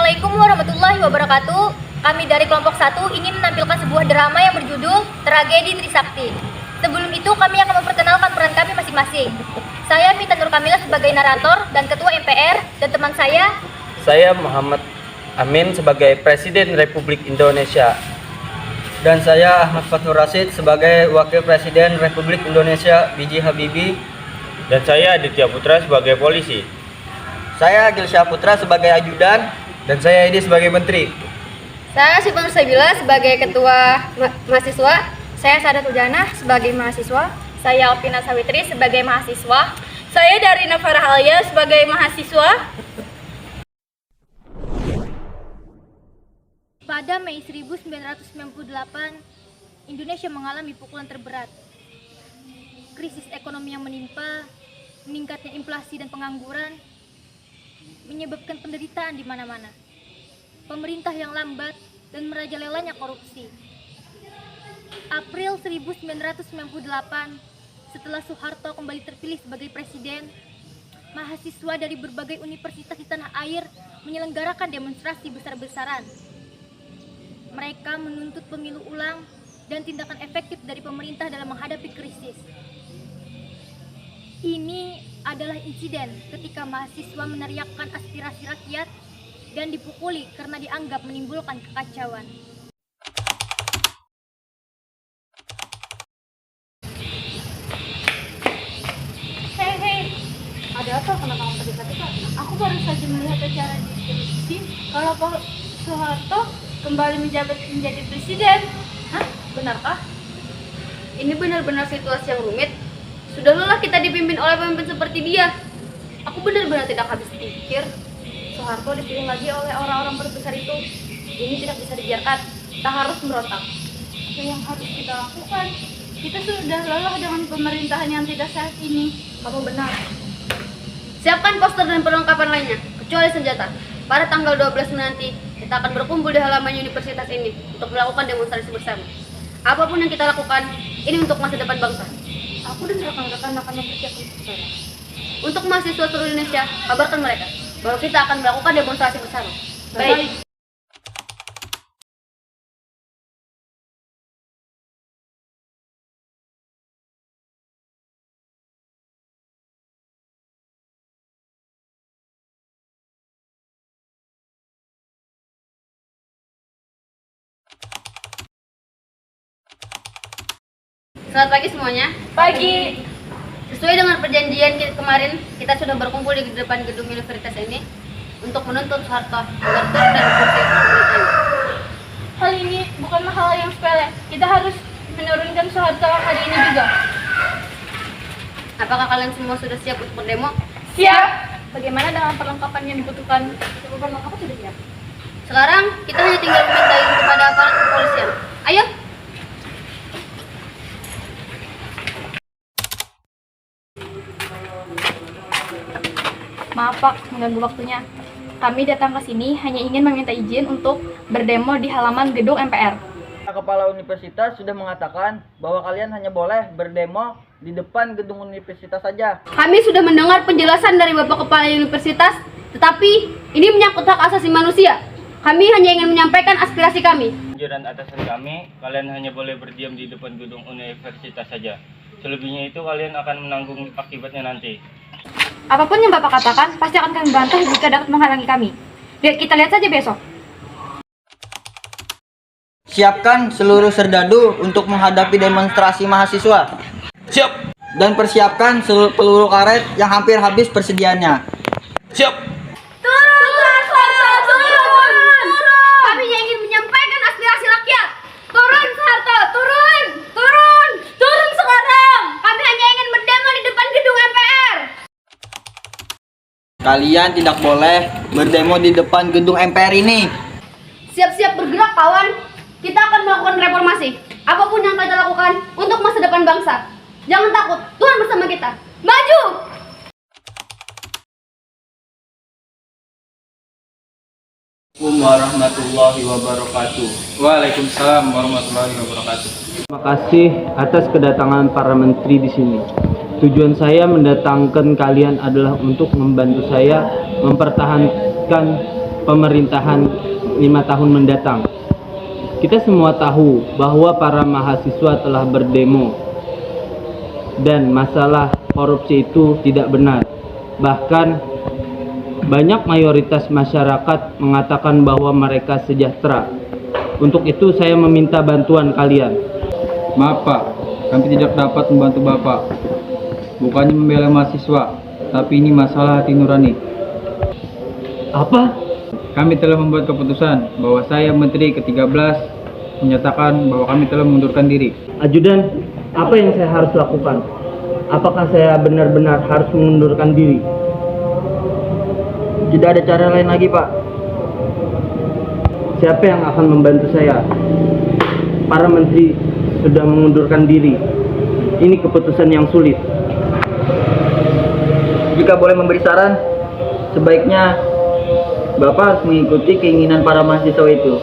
Assalamualaikum warahmatullahi wabarakatuh. Kami dari kelompok 1 ingin menampilkan sebuah drama yang berjudul Tragedi Trisakti. Sebelum itu kami akan memperkenalkan peran kami masing-masing. Saya Mita Nur Kamila sebagai narator dan ketua MPR, dan teman saya Muhammad Amin sebagai Presiden Republik Indonesia. Dan saya Ahmad Fathur Rasid sebagai Wakil Presiden Republik Indonesia B.J. Habibie. Dan saya Aditya Putra sebagai polisi. Saya Gilsyah Putra sebagai ajudan. Dan saya Edi sebagai menteri. Saya Syifa Nur Sabila sebagai ketua mahasiswa. Saya Sadat Ujanah sebagai mahasiswa. Saya Alvina Sawitri sebagai mahasiswa. Saya Darina Farah Alia sebagai mahasiswa. Pada Mei 1998, Indonesia mengalami pukulan terberat. Krisis ekonomi yang menimpa, meningkatnya inflasi dan pengangguran, menyebabkan penderitaan di mana-mana. Pemerintah yang lambat dan merajalelanya korupsi. April 1998, setelah Soeharto kembali terpilih sebagai presiden, mahasiswa dari berbagai universitas di tanah air menyelenggarakan demonstrasi besar-besaran. Mereka menuntut pemilu ulang dan tindakan efektif dari pemerintah dalam menghadapi krisis. Ini adalah insiden ketika mahasiswa meneriakkan aspirasi rakyat dan dipukuli karena dianggap menimbulkan kekacauan. Hei, ada apa? Kenapa kamu terdekat-dekat? Aku baru saja melihat acara di televisi kalau Pak Soeharto kembali menjadi presiden. Hah? Benarkah? Ini benar-benar situasi yang rumit. Sudah lelah kita dipimpin oleh pemimpin seperti dia. Aku benar-benar tidak habis pikir. Soeharto dipilih lagi oleh orang-orang berbesar itu. Ini tidak bisa dibiarkan. Kita harus memberontak. Apa yang harus kita lakukan? Kita sudah lelah dengan pemerintahan yang tidak sehat ini. Kamu benar. Siapkan poster dan perlengkapan lainnya, kecuali senjata. Pada tanggal 12 nanti, kita akan berkumpul di halaman universitas ini untuk melakukan demonstrasi bersama. Apapun yang kita lakukan, ini untuk masa depan bangsa. Aku dan rekan-rekan akan mempersiapkan bersama. Untuk mahasiswa seluruh Indonesia, kabarkan mereka bahwa kita akan melakukan demonstrasi bersama. Baik. Selamat pagi semuanya. Pagi. Sesuai dengan perjanjian kemarin, kita sudah berkumpul di depan gedung universitas ini untuk menuntut Soeharto agar turun dari kursi pemerintahan. Hal ini bukanlah hal yang sepele. Kita harus menurunkan Soeharto hari ini juga. Apakah kalian semua sudah siap untuk berdemo? Siap. Bagaimana dengan perlengkapan yang dibutuhkan? Perlengkapan sudah siap. Sekarang kita hanya tinggal meminta izin kepada aparat kepolisian. Ayo. Maaf Pak, mengganggu waktunya. Kami datang ke sini hanya ingin meminta izin untuk berdemo di halaman gedung MPR. Kepala universitas sudah mengatakan bahwa kalian hanya boleh berdemo di depan gedung universitas saja. Kami sudah mendengar penjelasan dari Bapak Kepala Universitas, tetapi ini menyangkut hak asasi manusia. Kami hanya ingin menyampaikan aspirasi kami. Anjuran atasan kami, kalian hanya boleh berdiam di depan gedung universitas saja. Selebihnya itu kalian akan menanggung akibatnya nanti. Apapun yang Bapak katakan, pasti akan kami bantah jika dapat menghalangi kami. Kita lihat saja besok. Siapkan seluruh serdadu untuk menghadapi demonstrasi mahasiswa. Siap! Dan persiapkan seluruh peluru karet yang hampir habis persediaannya. Siap! Kami ingin menyampaikan aspirasi rakyat. Turun Soeharto, turun, turun, turun sekarang. Kami hanya ingin berdemo di depan gedung MPR. Kalian tidak boleh berdemo di depan gedung MPR ini. Siap-siap bergerak kawan. Kita akan melakukan reformasi. Apapun yang kita lakukan untuk masa depan bangsa. Jangan takut, Tuhan bersama kita. Maju! Assalamualaikum warahmatullahi wabarakatuh. Waalaikumsalam warahmatullahi wabarakatuh. Terima kasih atas kedatangan para menteri di sini. Tujuan saya mendatangkan kalian adalah untuk membantu saya mempertahankan pemerintahan 5 tahun mendatang. Kita semua tahu bahwa para mahasiswa telah berdemo dan masalah korupsi itu tidak benar. Bahkan banyak mayoritas masyarakat mengatakan bahwa mereka sejahtera. Untuk itu saya meminta bantuan kalian. Maaf Pak, kami tidak dapat membantu Bapak. Bukannya membela mahasiswa, tapi ini masalah hati nurani. Apa? Kami telah membuat keputusan bahwa saya Menteri ke-13 menyatakan bahwa kami telah mengundurkan diri. Ajudan, apa yang saya harus lakukan? Apakah saya benar-benar harus mengundurkan diri? Tidak ada cara lain lagi, Pak. Siapa yang akan membantu saya? Para menteri sudah mengundurkan diri. Ini keputusan yang sulit. Jika boleh memberi saran, sebaiknya Bapak harus mengikuti keinginan para mahasiswa itu.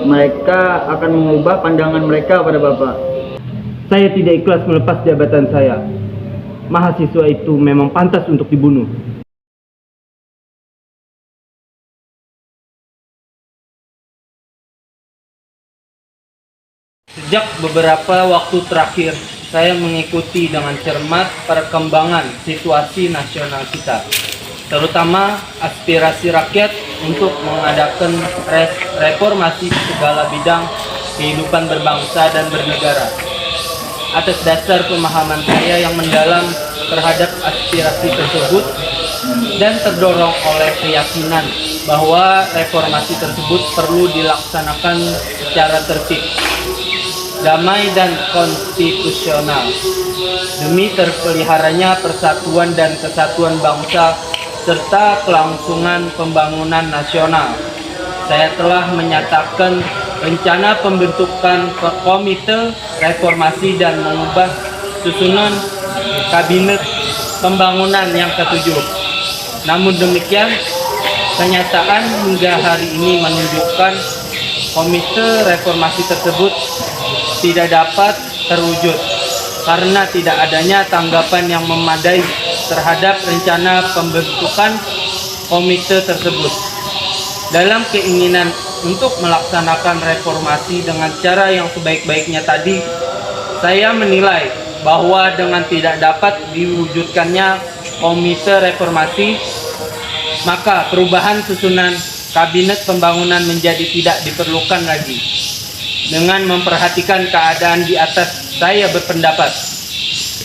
Mereka akan mengubah pandangan mereka pada Bapak. Saya tidak ikhlas melepas jabatan saya. Mahasiswa itu memang pantas untuk dibunuh. Sejak beberapa waktu terakhir, saya mengikuti dengan cermat perkembangan situasi nasional kita, terutama aspirasi rakyat untuk mengadakan reformasi segala bidang kehidupan berbangsa dan bernegara. Atas dasar pemahaman saya yang mendalam terhadap aspirasi tersebut dan terdorong oleh keyakinan bahwa reformasi tersebut perlu dilaksanakan secara tertib, damai dan konstitusional demi terpeliharanya persatuan dan kesatuan bangsa serta kelangsungan pembangunan nasional. Saya telah menyatakan rencana pembentukan komite reformasi dan mengubah susunan kabinet pembangunan yang ketujuh. Namun demikian, kenyataan hingga hari ini menunjukkan komite reformasi tersebut tidak dapat terwujud karena tidak adanya tanggapan yang memadai terhadap rencana pembentukan komite tersebut. Dalam keinginan untuk melaksanakan reformasi dengan cara yang sebaik-baiknya tadi, saya menilai bahwa dengan tidak dapat diwujudkannya komite reformasi, maka perubahan susunan kabinet pembangunan menjadi tidak diperlukan lagi. Dengan memperhatikan keadaan di atas, saya berpendapat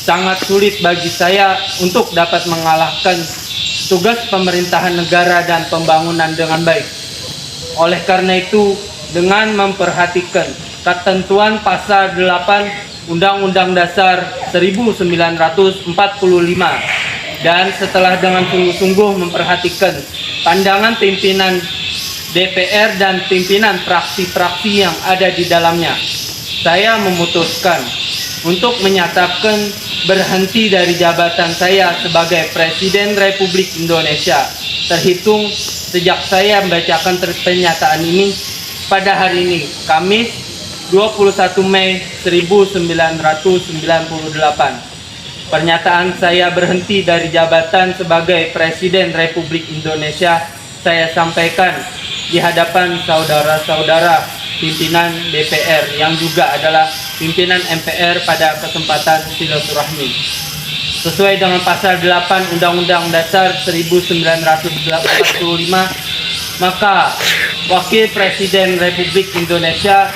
sangat sulit bagi saya untuk dapat mengalahkan tugas pemerintahan negara dan pembangunan dengan baik. Oleh karena itu, dengan memperhatikan ketentuan pasal 8 Undang-Undang Dasar 1945 dan setelah dengan sungguh-sungguh memperhatikan pandangan pimpinan DPR dan pimpinan fraksi-fraksi yang ada di dalamnya, saya memutuskan untuk menyatakan berhenti dari jabatan saya sebagai Presiden Republik Indonesia terhitung sejak saya membacakan pernyataan ini pada hari ini, Kamis 21 Mei 1998. Pernyataan saya berhenti dari jabatan sebagai Presiden Republik Indonesia saya sampaikan di hadapan saudara-saudara pimpinan DPR yang juga adalah pimpinan MPR pada kesempatan silaturahmi. Sesuai dengan pasal 8 Undang-Undang Dasar 1945, maka Wakil Presiden Republik Indonesia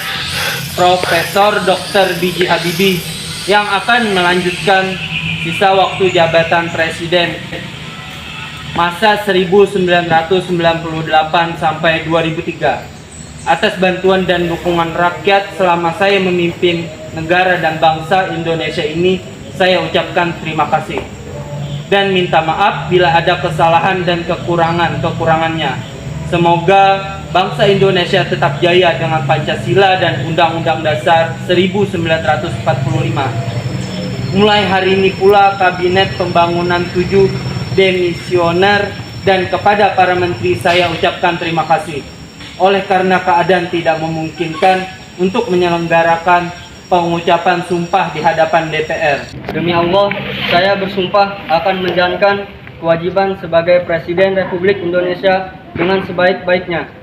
Profesor Dr. B.J. Habibie yang akan melanjutkan sisa waktu jabatan Presiden masa 1998 sampai 2003 atas bantuan dan dukungan rakyat selama saya memimpin negara dan bangsa Indonesia ini. Saya ucapkan terima kasih dan minta maaf bila ada kesalahan dan kekurangannya. Semoga bangsa Indonesia tetap jaya dengan Pancasila dan Undang-Undang Dasar 1945. Mulai hari ini pula Kabinet Pembangunan 7 demisioner dan kepada para menteri saya ucapkan terima kasih. Oleh karena keadaan tidak memungkinkan untuk menyelenggarakan pengucapan sumpah di hadapan DPR. Demi Allah, saya bersumpah akan menjalankan kewajiban sebagai Presiden Republik Indonesia dengan sebaik-baiknya.